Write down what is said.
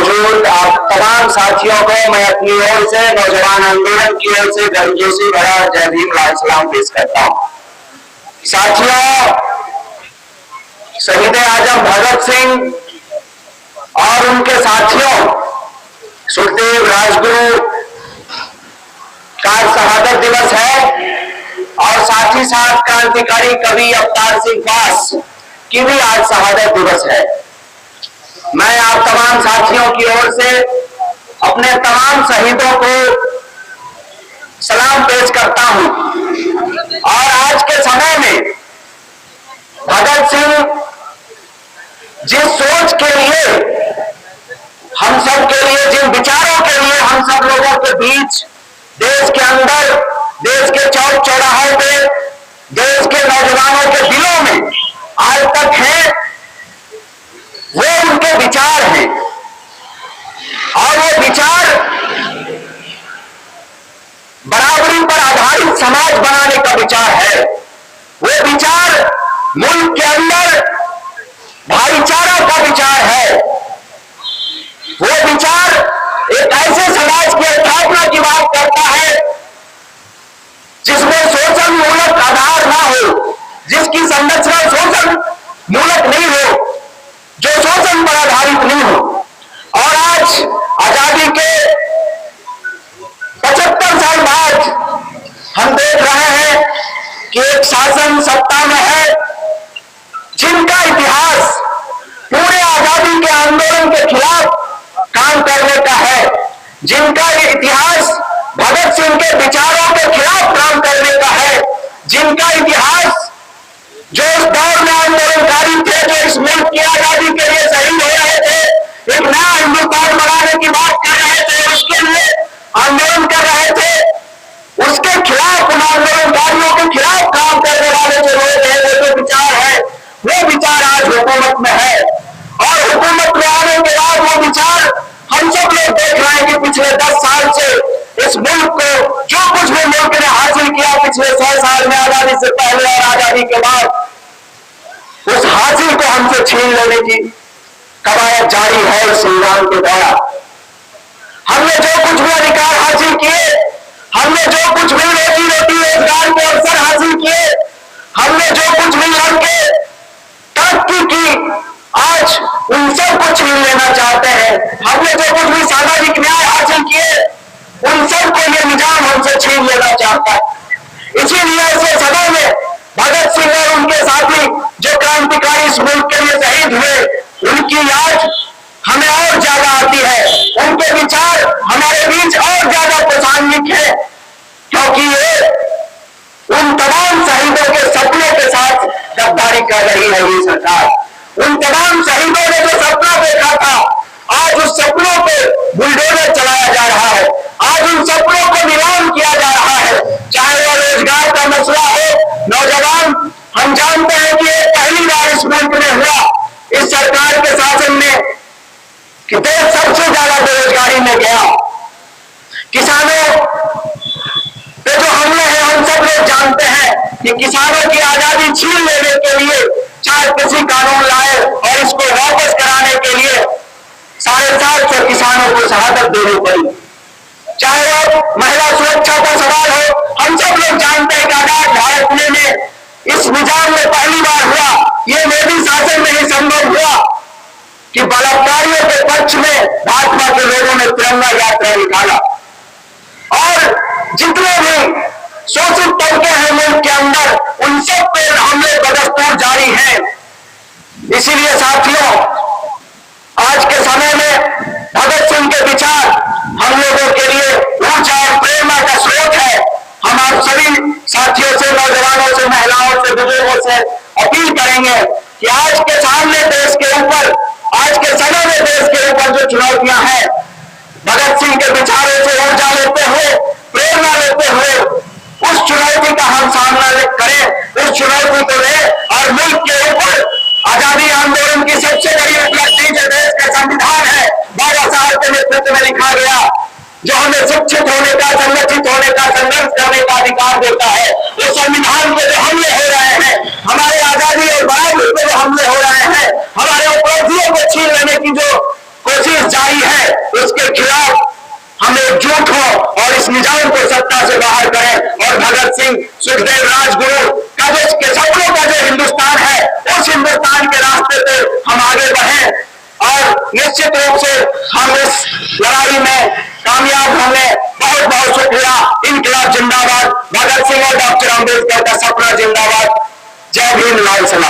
मौजूद आप तमाम साथियों को मैं अपनी ओर से, नौजवान आंदोलन की ओर से गर्मजोशी भरा जय भीम लाल सलाम पेश करता हूं। साथियों, शहीद आजम भगत सिंह और उनके साथियों सुखदेव राजगुरु का शहादत दिवस है और साथ ही साथ क्रांतिकारी कवि अवतार सिंह पास की भी आज शहादत दिवस है। मैं आप तमाम साथियों की ओर से अपने तमाम शहीदों को सलाम पेश करता हूं। और आज के समय में भगत सिंह जिस सोच के लिए, हम सब के लिए, जिन विचारों के लिए हम सब लोगों के बीच देश के अंदर, देश के चौक चौराहों पे, देश के नौजवानों के दिलों में आज तक है, वो उनके विचार हैं। और वो विचार बराबरी पर आधारित समाज बनाने का विचार है। वो विचार मुल्क के अंदर भाईचारा का विचार है। वो विचार एक ऐसे समाज की स्थापना की बात करता है जिसमें शोषण मूलक आधार ना हो, जिसकी संरचना शोषण मूलक नहीं हो, जो शोषण पर आधारित नहीं हो। और आज आजादी के 75 साल बाद हम देख रहे हैं कि एक शासन सत्ता में है जिनका इतिहास पूरे आजादी के आंदोलन के खिलाफ काम करने का है, जिनका इतिहास भगत सिंह के विचारों के खिलाफ काम करने का है, जिनका इतिहास जो उस दौर में आंदोलनकारी थे, जो इस मुल्क की आजादी के लिए शहीद हो रहे थे, एक नया हिंदुस्तान बनाने की बात कर रहे थे, उसके लिए आंदोलन कर रहे थे, उसके खिलाफ, उन आंदोलनकारियों के खिलाफ काम करने वाले जो लोग हैं, वो जो विचार है, वो विचार आज हुकूमत में है। और हुकूमत में आने के बाद वो विचार हम सब लोग देख रहे हैं कि पिछले 10 साल से इस मुल्क को जो कुछ भी मुल्क ने हासिल किया पिछले 100 साल में, आजादी से पहले और आजादी के बाद, उस हासिल को हमसे छीन लेने की कवायद जारी है इस संग्राम के दौरान। हमने जो कुछ भी अधिकार हासिल किए, हमने जो कुछ भी रोजी रोटी रोजगार के अवसर हासिल किए, हमने जो कुछ भी लड़के तरक्की की, आज उन सब को छीन लेना चाहते हैं। हमने जो कुछ भी सामाजिक न्याय हासिल किए, उन सब को ये निजाम हमसे छीन लेना चाहता है। इसीलिए ऐसे समय में भगत सिंह और उनके साथी जो क्रांतिकारी इस मुल्क के लिए शहीद हुए, उनकी याद हमें और ज्यादा आती है, उनके विचार हमारे बीच और ज्यादा प्रासंगिक है, क्योंकि ये उन तमाम शहीदों के सपनों के साथ गद्दारी कर रही है ये सरकार। उन तमाम शहीदों ने जो सपना देखा था, आज उस सपनों पे बुलडोजर चलाया जा रहा है, आज उन सपनों को नीलाम किया जा रहा है। चाहे वह रोजगार का मसला हो, नौजवान, हम जानते हैं कि पहली बार इस मुल्क में हुआ, इस सरकार के शासन में, कि देश सबसे ज्यादा बेरोजगारी में गया। किसानों पे जो हमले हैं, हम सब लोग जानते हैं कि किसानों की आजादी छीन लेने के लिए चाहे किसी कानून लाए और इसको वापस कराने के लिए 750 किसानों को शहादत देनी पड़ी। चाहे वो महिला सुरक्षा का सवाल हो, हम सब लोग जानते हैं कि आजाद भारत में इस निजाम में पहली बार हुआ, ये मोदी शासन में ही संभव हुआ कि बलात्कारियों के पक्ष में भाजपा के लोगों ने तिरंगा यात्रा निकाला। और जितने भी शोषित तबके हैं मुल्क के अंदर, उन सब पे हमले बदस्तूर जारी हैं। इसीलिए साथियों, आज के समय में भगत सिंह के विचार हम लोगों के लिए ऊर्जा और प्रेरणा का स्रोत है। हम आप सभी साथियों से, नौजवानों से, महिलाओं से, बुजुर्गों से अपील करेंगे कि आज के सामने देश के ऊपर, आज के समय में देश के ऊपर जो चुनौतियां हैं, भगत सिंह के विचारों से ऊर्जा लेते हुए, प्रेरणा लेते हुए उस चुनौती का हम सामना करें, उस चुनौती को ले और मुल्क के ऊपर आजादी आंदोलन की सबसे बड़ी उपलब्धि जो देश का संविधान है, बाबा साहब के नेतृत्व में लिखा गया, जो हमें शिक्षित होने का, संगठित होने का, संघर्ष करने का अधिकार देता है, उस संविधान पे जो हमले हो रहे हैं, हमारे आजादी और बराबरी पे जो हमले हो रहे हैं, हमारे उपलब्धियों को छीन लेने की जो कोशिश जारी है, निजाम को सत्ता से बाहर करें और भगत सिंह, सुखदेव, राजगुरु का जो के सपनों का जो हिंदुस्तान है, उस हिंदुस्तान के रास्ते पे हम आगे बढ़ें और निश्चित रूप से हम इस लड़ाई में कामयाब होंगे। बहुत बहुत शुक्रिया। इनकलाब जिंदाबाद। भगत सिंह और डॉक्टर अम्बेडकर का सपना जिंदाबाद। जय भीम, लाल सलाम।